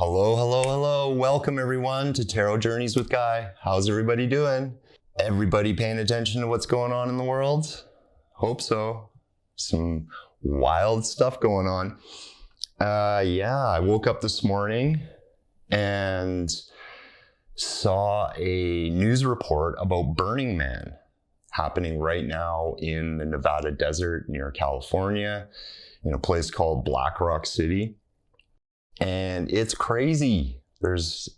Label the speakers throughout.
Speaker 1: Hello, hello, hello. Welcome everyone to Tarot Journeys with Guy. How's everybody doing? Everybody paying attention to what's going on in the world? Hope so. Some wild stuff going on. I woke up this morning and saw a news report about Burning Man happening right now in the Nevada desert near California in a place called Black Rock City. And it's crazy. There's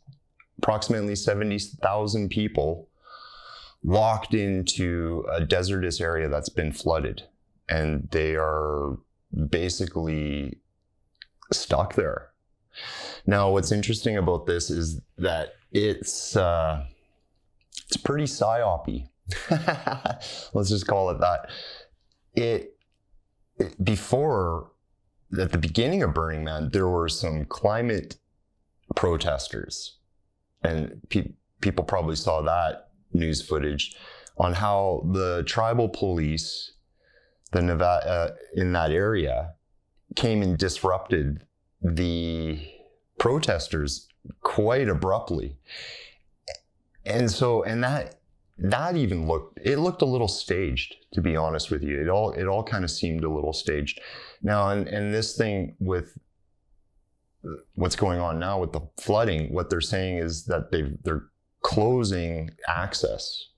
Speaker 1: approximately 70,000 people locked into a desertous area that's been flooded. And they are basically stuck there. Now, what's interesting about this is that it's pretty psyop-y. Let's just call it that. Before, at the beginning of Burning Man, there were some climate protesters, and people probably saw that news footage on how the tribal police, the Nevada in that area, came and disrupted the protesters quite abruptly, and that even looked a little staged, to be honest with you. It all kind of seemed a little staged. Now, and this thing with what's going on now with the flooding, what they're saying is that they're closing access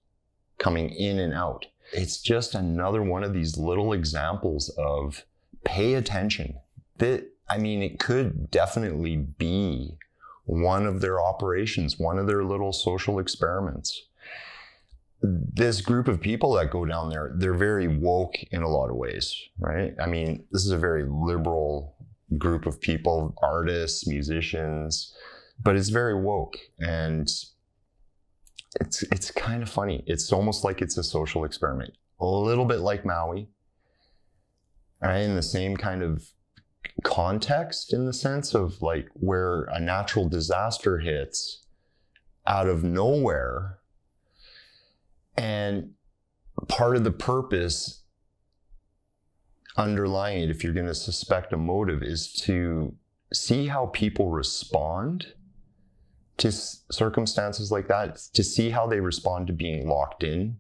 Speaker 1: coming in and out. It's just another one of these little examples of pay attention. It could definitely be one of their operations, one of their little social experiments. This group of people that go down there, they're very woke in a lot of ways, right? I mean, this is a very liberal group of people, artists, musicians, but it's very woke, and it's kind of funny. It's almost like it's a social experiment, a little bit like Maui, right? In the same kind of context, in the sense of like where a natural disaster hits out of nowhere. And part of the purpose underlying it, if you're going to suspect a motive, is to see how people respond to circumstances like that, to see how they respond to being locked in.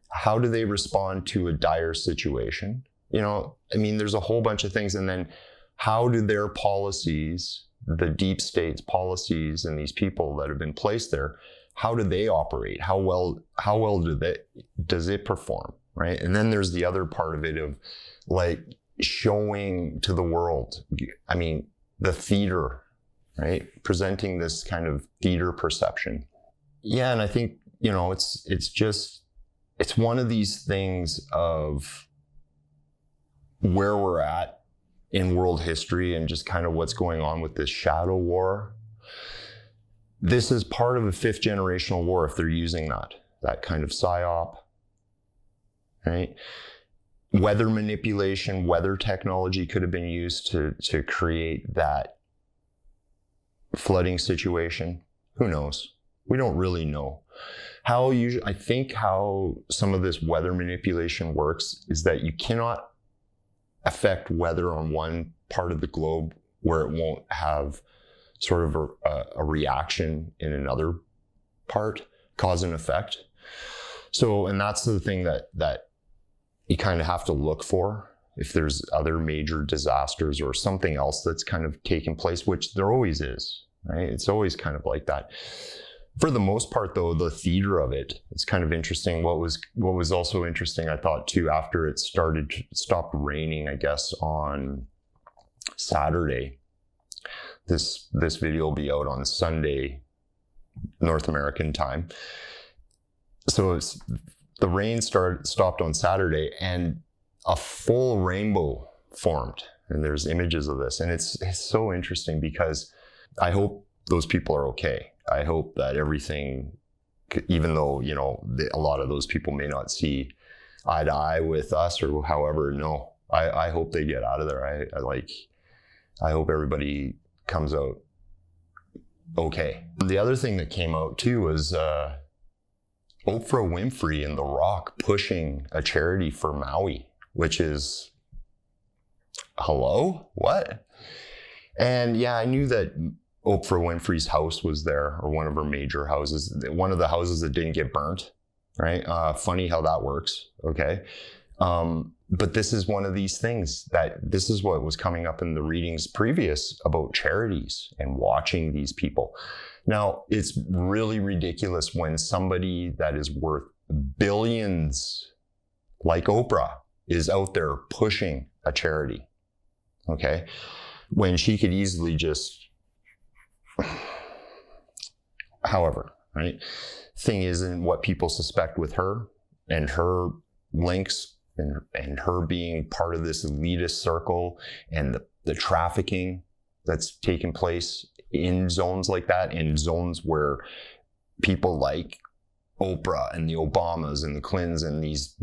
Speaker 1: How do they respond to a dire situation? There's a whole bunch of things. And then how do their policies, the deep state's policies, and these people that have been placed there, how do they operate? How well does it perform, right? And then there's the other part of it of like showing to the world, the theater, right? Presenting this kind of theater perception. Yeah, and I think, it's one of these things of where we're at in world history and just kind of what's going on with this shadow war. This is part of a fifth generational war if they're using that kind of psyop, right? Weather manipulation, weather technology could have been used to create that flooding situation. Who knows? We don't really know. I think how some of this weather manipulation works is that you cannot affect weather on one part of the globe where it won't have sort of a reaction in another part, cause and effect. So, and that's the thing that you kind of have to look for if there's other major disasters or something else that's kind of taking place, which there always is, right? It's always kind of like that. For the most part, though, the theater of it's kind of interesting. What was also interesting, I thought, too, after it stopped raining, I guess, on Saturday. This video will be out on Sunday, North American time. So the rain stopped on Saturday, and a full rainbow formed. And there's images of this, and it's so interesting because I hope those people are okay. I hope that everything, even though a lot of those people may not see eye to eye with us or however, no, I hope they get out of there. I hope everybody comes out okay. The other thing that came out too was Oprah Winfrey and The Rock pushing a charity for Maui, which is, hello? What? And yeah, I knew that Oprah Winfrey's house was there, or one of her major houses, one of the houses that didn't get burnt, right? Funny how that works, okay? But this is one of these things that this is what was coming up in the readings previous about charities and watching these people. Now, it's really ridiculous when somebody that is worth billions, like Oprah, is out there pushing a charity, okay? When she could easily just, however, right? Thing isn't what people suspect with her and her links and her being part of this elitist circle and the trafficking that's taken place in zones like that, in zones where people like Oprah and the Obamas and the Clintons and these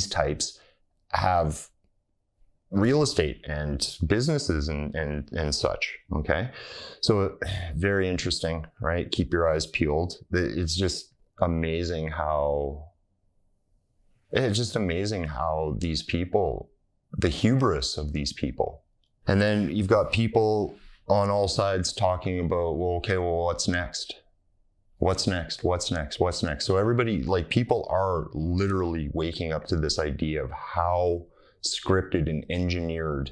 Speaker 1: types have real estate and businesses and such, okay? So very interesting, right? Keep your eyes peeled. It's just amazing how these people, the hubris of these people. And then you've got people on all sides talking about, well, okay, well, what's next? What's next? What's next? What's next? So everybody, like, people are literally waking up to this idea of how scripted and engineered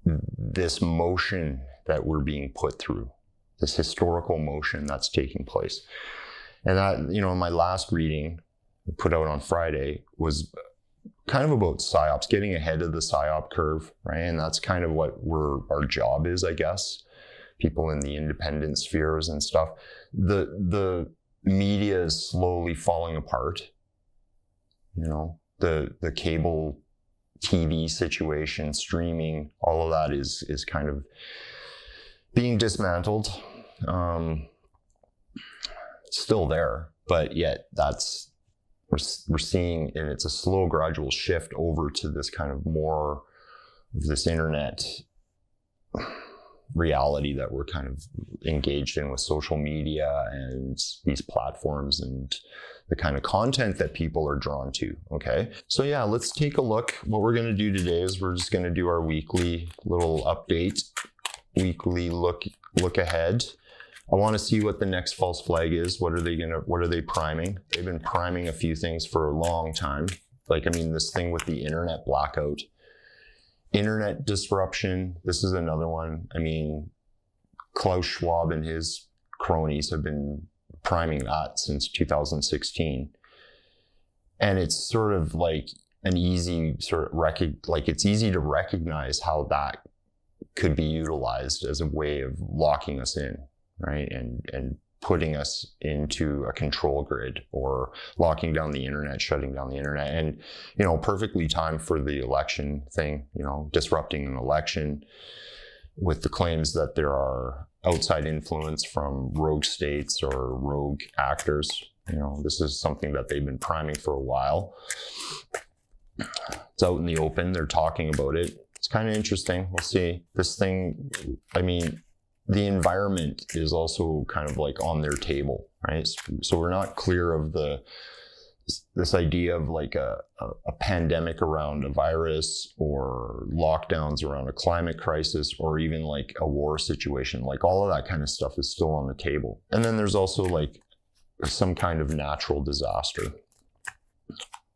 Speaker 1: this motion that we're being put through, this historical motion that's taking place. And that, you know, my last reading put out on Friday was kind of about psyops, getting ahead of the psyop curve, right? And that's kind of what our job is, I guess. People in the independent spheres and stuff. The media is slowly falling apart. You know, the cable TV situation, streaming, all of that is kind of being dismantled. Still there, but yet we're seeing, and it's a slow, gradual shift over to this kind of more of this internet reality that we're kind of engaged in with social media and these platforms and the kind of content that people are drawn to, okay? So yeah, let's take a look. What we're gonna do today is we're just gonna do our weekly little update, weekly look ahead. I want to see what the next false flag is. What are they priming? They've been priming a few things for a long time. Like, I mean, this thing with the internet blackout, internet disruption. This is another one. I mean, Klaus Schwab and his cronies have been priming that since 2016. And it's sort of like an easy sort of it's easy to recognize how that could be utilized as a way of locking us in. Right, and putting us into a control grid or locking down the internet, shutting down the internet, and, you know, perfectly timed for the election thing, you know, disrupting an election with the claims that there are outside influence from rogue states or rogue actors. You know, this is something that they've been priming for a while. It's out in the open. They're talking about it. It's kind of interesting. We'll see. This thing, I mean, the environment is also kind of like on their table, right? So we're not clear of this idea of like a pandemic around a virus or lockdowns around a climate crisis or even like a war situation. Like, all of that kind of stuff is still on the table. And then there's also like some kind of natural disaster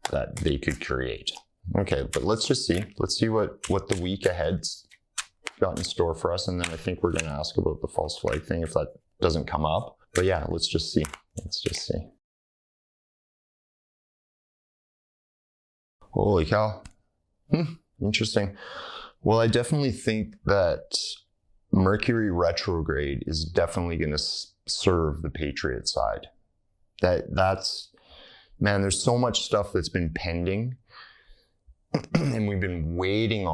Speaker 1: that they could create. Okay, but let's just see. Let's see what the week ahead's got in store for us, and then I think we're going to ask about the false flag thing if that doesn't come up. But yeah, let's just see. Holy cow. Interesting. Well, I definitely think that Mercury retrograde is definitely going to serve the Patriot side. That's, man, there's so much stuff that's been pending and we've been waiting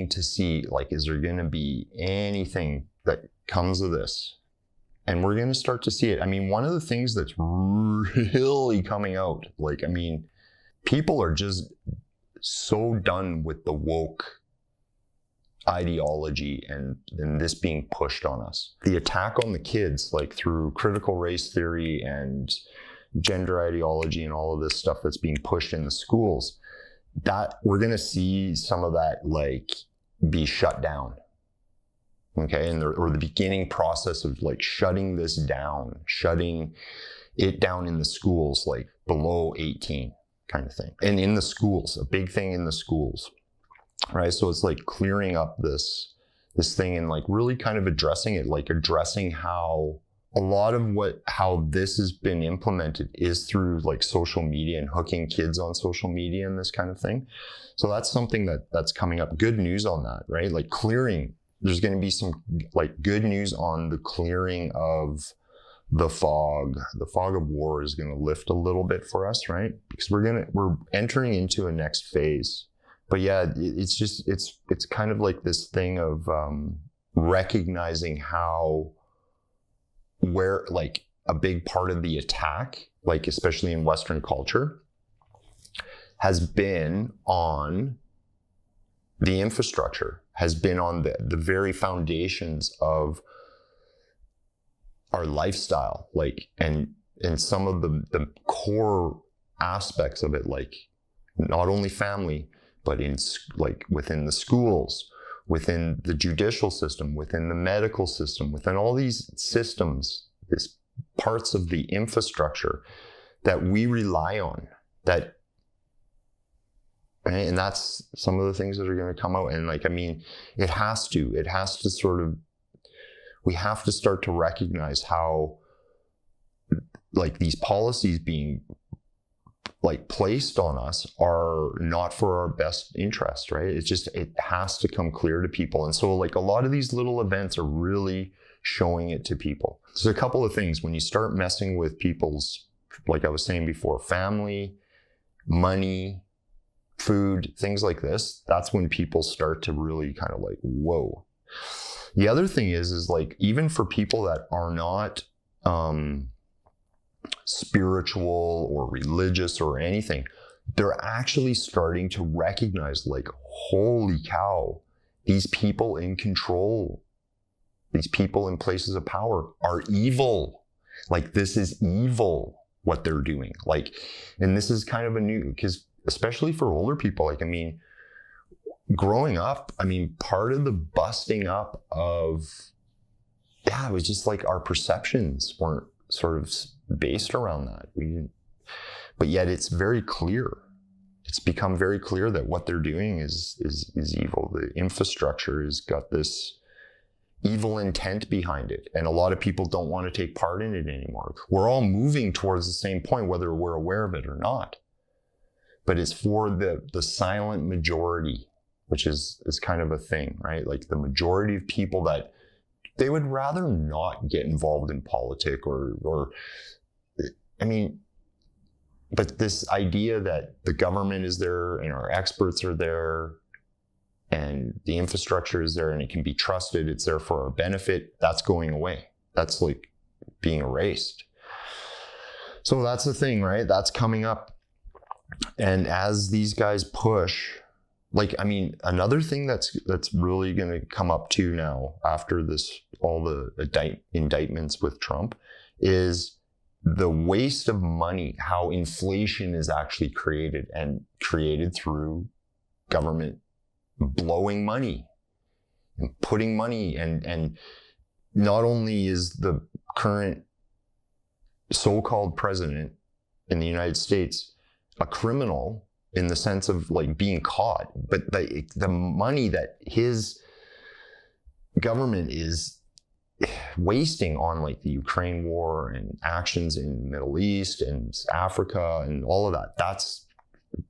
Speaker 1: to see, like, is there going to be anything that comes of this? And we're going to start to see it. I mean, one of the things that's really coming out, like, I mean, people are just so done with the woke ideology and this being pushed on us. The attack on the kids, like through critical race theory and gender ideology and all of this stuff that's being pushed in the schools, that we're going to see some of that like be shut down. Okay, or the beginning process of like shutting it down in the schools, like below 18 kind of thing. And in the schools, a big thing in the schools, right? So it's like clearing up this thing and like really kind of addressing how a lot of how this has been implemented is through like social media and hooking kids on social media and this kind of thing. So that's something that's coming up. Good news on that, right? Like there's going to be some like good news on the clearing of the fog. The fog of war is going to lift a little bit for us, right? Because we're entering into a next phase. But yeah, it's kind of like this thing of recognizing where like a big part of the attack, like especially in Western culture, has been on the infrastructure, has been on the very foundations of our lifestyle, like, and some of the core aspects of it, like not only family, but within the schools, within the judicial system, within the medical system, within all these systems, these parts of the infrastructure that we rely on, right? And that's some of the things that are going to come out. And like, I mean, it has to sort of, we have to start to recognize how like these policies being like placed on us are not for our best interest, right? It has to come clear to people. And so like a lot of these little events are really showing it to people. So a couple of things, when you start messing with people's, like I was saying before, family, money, food, things like this, that's when people start to really kind of like, whoa. The other thing is like, even for people that are not spiritual or religious or anything, they're actually starting to recognize like, holy cow, these people in control, these people in places of power are evil. Like, this is evil what they're doing. Like, and this is kind of because especially for older people, like, I mean, growing up, I mean, part of the busting up of, it was just like our perceptions weren't sort of based around that. But yet it's very clear. It's become very clear that what they're doing is evil. The infrastructure has got this evil intent behind it. And a lot of people don't want to take part in it anymore. We're all moving towards the same point, whether we're aware of it or not. But it's for the silent majority, which is kind of a thing, right? Like the majority of people that they would rather not get involved in politics or I mean, but this idea that the government is there and our experts are there and the infrastructure is there and it can be trusted, it's there for our benefit, that's going away. That's like being erased. So that's the thing, right? That's coming up. And as these guys push, like, I mean, another thing that's really going to come up too now after this, all the indictments with Trump, is the waste of money, how inflation is actually created through government blowing money and putting money. And not only is the current so-called president in the United States a criminal in the sense of like being caught, but the money that his government is wasting on like the Ukraine war and actions in the Middle East and Africa and all of that, that's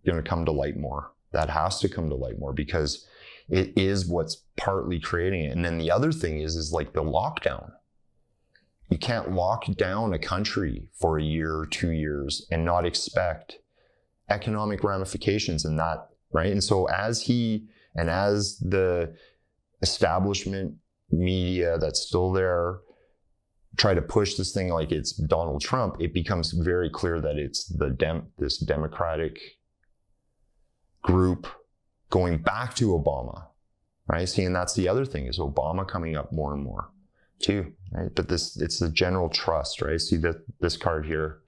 Speaker 1: going to come to light more. That has to come to light more because it is what's partly creating it. And then the other thing is like the lockdown. You can't lock down a country for a year or 2 years and not expect economic ramifications in that, right? And so as the establishment media that's still there try to push this thing like it's Donald Trump, it becomes very clear that it's this Democratic group going back to Obama, right? See, and that's the other thing, is Obama coming up more and more too, right? But it's the general trust, right? See that this card here,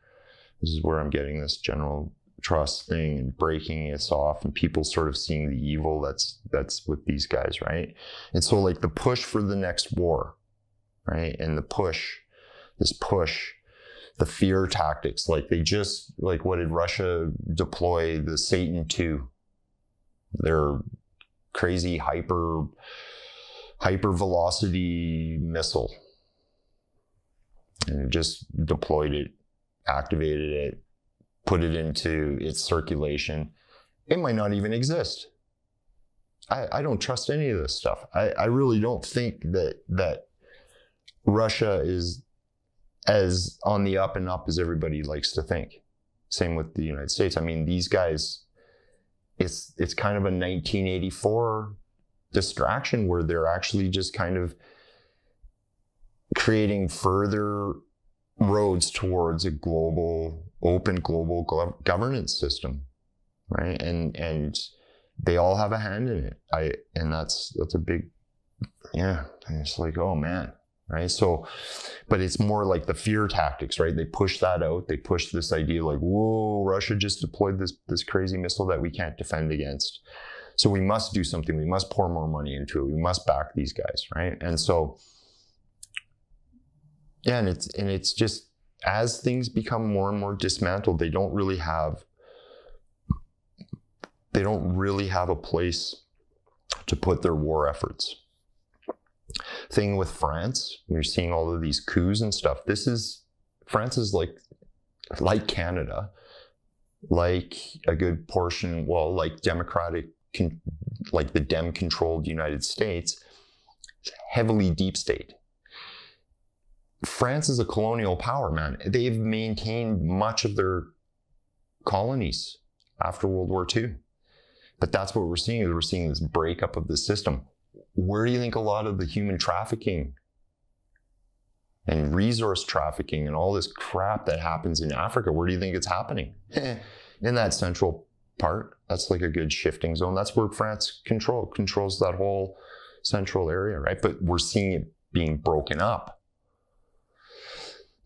Speaker 1: this is where I'm getting this general trust thing and breaking us off, and people sort of seeing the evil that's with these guys, right? And so like the push for the next war, right? And this push, the fear tactics, like they just, like what did Russia deploy? The Satan II, their crazy hyper velocity missile. And it just deployed it, activated it, put it into its circulation. It might not even exist. I don't trust any of this stuff. I really don't think that Russia is as on the up and up as everybody likes to think. Same with the United States. I mean, these guys, it's kind of a 1984 distraction where they're actually just kind of creating further roads towards a open global governance system, right? And they all have a hand in it. And that's a big, yeah. And it's like, oh man, right? So, but it's more like the fear tactics, right? They push that out. They push this idea like, whoa, Russia just deployed this crazy missile that we can't defend against. So we must do something. We must pour more money into it. We must back these guys, right? And so, yeah, and it's just, as things become more and more dismantled, they don't really have a place to put their war efforts. Thing with France, you're seeing all of these coups and stuff. France is like Canada, like a good portion, well, like like the Dem-controlled United States, heavily deep state. France is a colonial power, man. They've maintained much of their colonies after World War II. But that's what we're seeing. We're seeing this breakup of the system. Where do you think a lot of the human trafficking and resource trafficking and all this crap that happens in Africa, where do you think it's happening? In that central part. That's like a good shifting zone. That's where France controls that whole central area, right? But we're seeing it being broken up.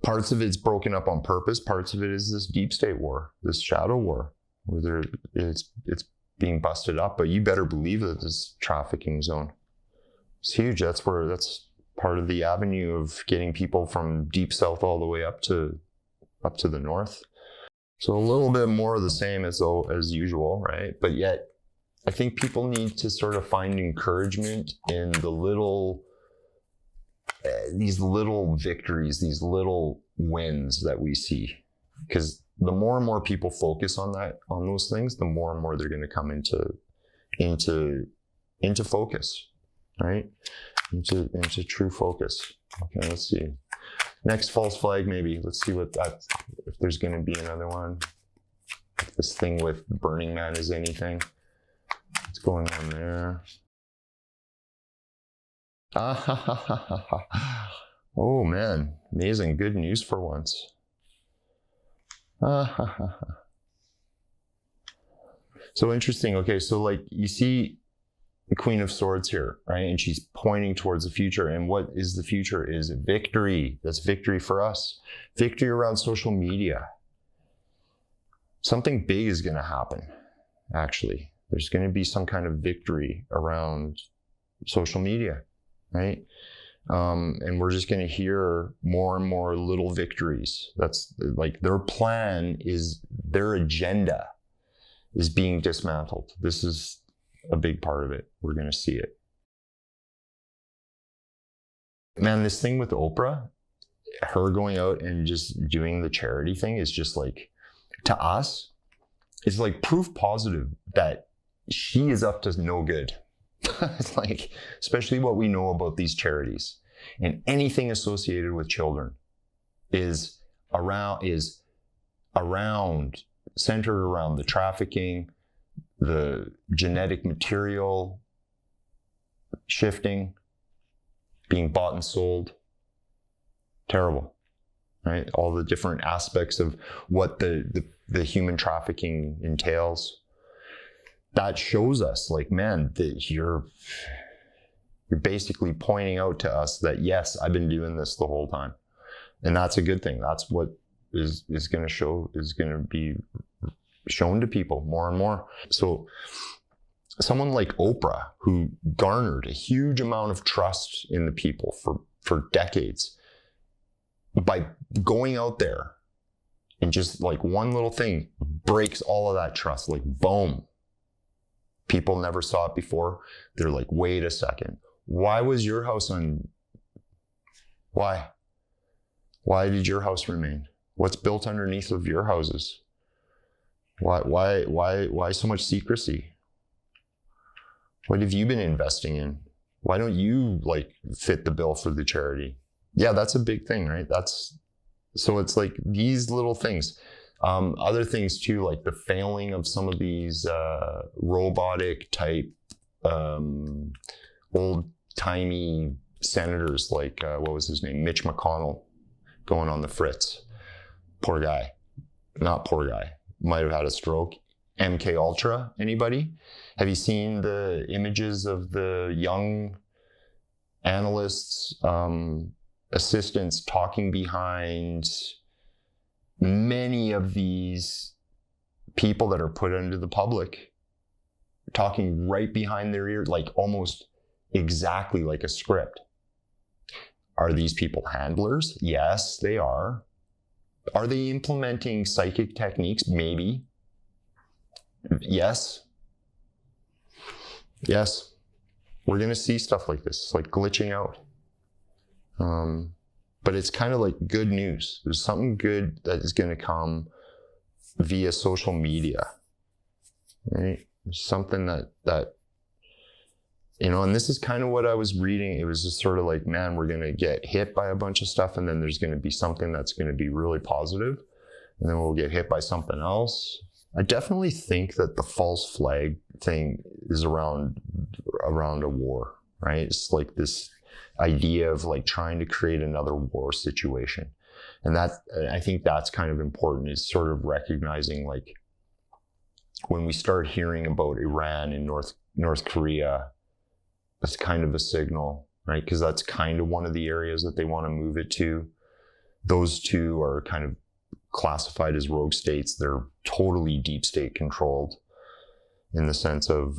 Speaker 1: Parts of it's broken up on purpose. Parts of it is this deep state war, this shadow war, where it's being busted up. But you better believe that this trafficking zone is huge. That's part of the avenue of getting people from deep south all the way up to the north. So a little bit more of the same as usual, right? But yet, I think people need to sort of find encouragement in these little victories, these little wins that we see. Because the more and more people focus on those things, the more and more they're going to come into focus, right? Into true focus. Okay, let's see. Next false flag, maybe. Let's see if there's going to be another one. If this thing with Burning Man is anything. What's going on there? Oh man, amazing. Good news for once. So interesting. Okay, so like you see the Queen of Swords here, right? And she's pointing towards the future. And what is the future? Is victory. That's victory for us. Victory around social media. Something big is going to happen, actually. There's going to be some kind of victory around social media, right? And we're just going to hear more and more little victories. That's like their agenda is being dismantled. This is a big part of it. We're going to see it. Man, this thing with Oprah, her going out and just doing the charity thing is just like, to us, it's like proof positive that she is up to no good. It's like, especially what we know about these charities and anything associated with children is centered around the trafficking, the genetic material shifting, being bought and sold. Terrible, right? All the different aspects of what the human trafficking entails. That shows us, like, man, that you're basically pointing out to us that, yes, I've been doing this the whole time. And that's a good thing. That's what is going to be shown to people more and more. So someone like Oprah, who garnered a huge amount of trust in the people for decades, by going out there and just like one little thing breaks all of that trust, like boom. People never saw it before. They're like, wait a second. Why was your house Why? Why did your house remain? What's built underneath of your houses? Why so much secrecy? What have you been investing in? Why don't you like fit the bill for the charity? Yeah, that's a big thing, right? So it's like these little things. Other things too, like the failing of some of these robotic type old-timey senators, like what was his name? Mitch McConnell, going on the fritz. Poor guy. Not poor guy. Might have had a stroke. MK Ultra, anybody? Have you seen the images of the young analysts, assistants talking behind many of these people that are put into the public, talking right behind their ear, like almost exactly like a script? Are these people handlers? Yes, they are. Are they implementing psychic techniques? Maybe. Yes. Yes. We're going to see stuff like this, like glitching out. But it's kind of like good news. There's something good that is going to come via social media, right? Something that, you know, and this is kind of what I was reading. It was just sort of like, man, we're going to get hit by a bunch of stuff, and then there's going to be something that's going to be really positive, and then we'll get hit by something else. I definitely think that the false flag thing is around a war, right? It's like this idea of like trying to create another war situation. And I think that's kind of important, is sort of recognizing, like, when we start hearing about Iran and North Korea, that's kind of a signal, right? Because that's kind of one of the areas that they want to move it to. Those two are kind of classified as rogue states. They're totally deep state controlled in the sense of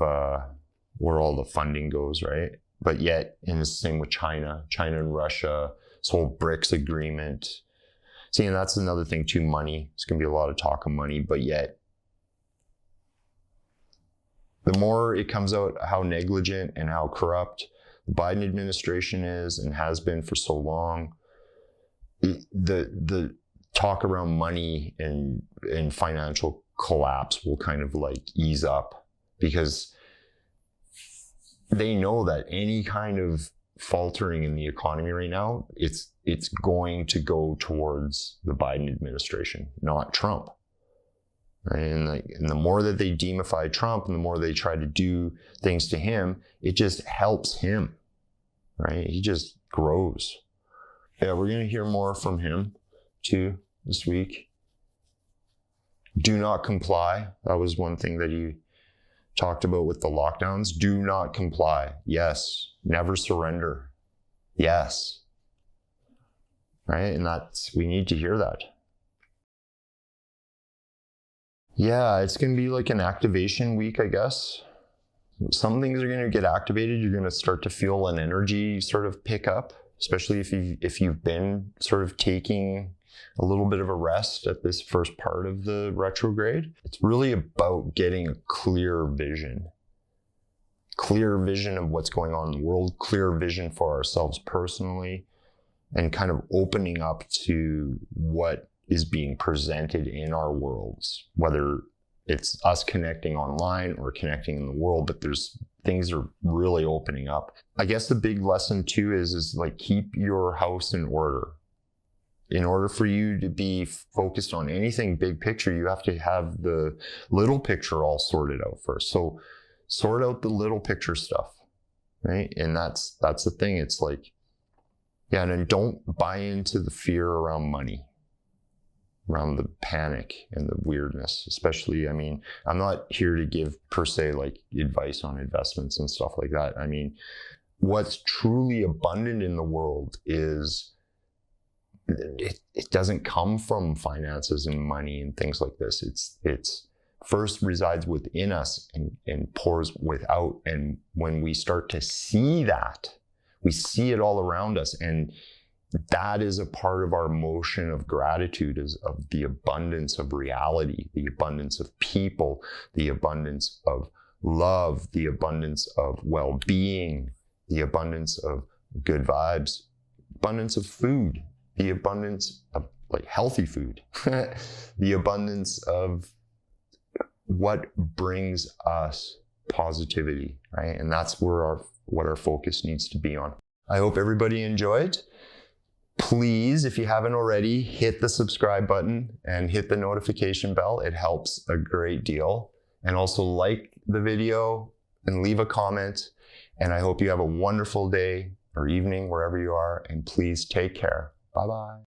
Speaker 1: where all the funding goes, right? But yet, and it's the same with China and Russia, this whole BRICS agreement. See, and that's another thing too, money. It's going to be a lot of talk of money, but yet, the more it comes out how negligent and how corrupt the Biden administration is and has been for so long, the talk around money and financial collapse will kind of like ease up, because they know that any kind of faltering in the economy right now, it's going to go towards the Biden administration, not Trump. Right? And the more that they demify Trump and the more they try to do things to him, it just helps him, right? He just grows. Yeah, we're going to hear more from him too this week. Do not comply. That was one thing that he talked about with the lockdowns. Do not comply. Yes. Never surrender. Yes. Right? And we need to hear that. Yeah, it's going to be like an activation week, I guess. Some things are going to get activated. You're going to start to feel an energy sort of pick up, especially if you've been sort of taking a little bit of a rest at this first part of the retrograde. It's really about getting a clear vision of what's going on in the world, clear vision for ourselves personally, and kind of opening up to what is being presented in our worlds, whether it's us connecting online or connecting in the world, but things are really opening up. I guess the big lesson too is like, keep your house in order. In order for you to be focused on anything big picture, you have to have the little picture all sorted out first. So sort out the little picture stuff, right? And that's the thing. It's like, yeah, and then don't buy into the fear around money, around the panic and the weirdness, especially. I mean, I'm not here to give per se like advice on investments and stuff like that. I mean, what's truly abundant in the world is it doesn't come from finances and money and things like this. It's first resides within us and pours without. And when we start to see that, we see it all around us. And that is a part of our motion of gratitude, is of the abundance of reality, the abundance of people, the abundance of love, the abundance of well-being, the abundance of good vibes, abundance of food, the abundance of like healthy food, the abundance of what brings us positivity, right? And that's where what our focus needs to be on. I hope everybody enjoyed. Please, if you haven't already, hit the subscribe button and hit the notification bell. It helps a great deal. And also like the video and leave a comment. And I hope you have a wonderful day or evening wherever you are. And please take care. Bye-bye.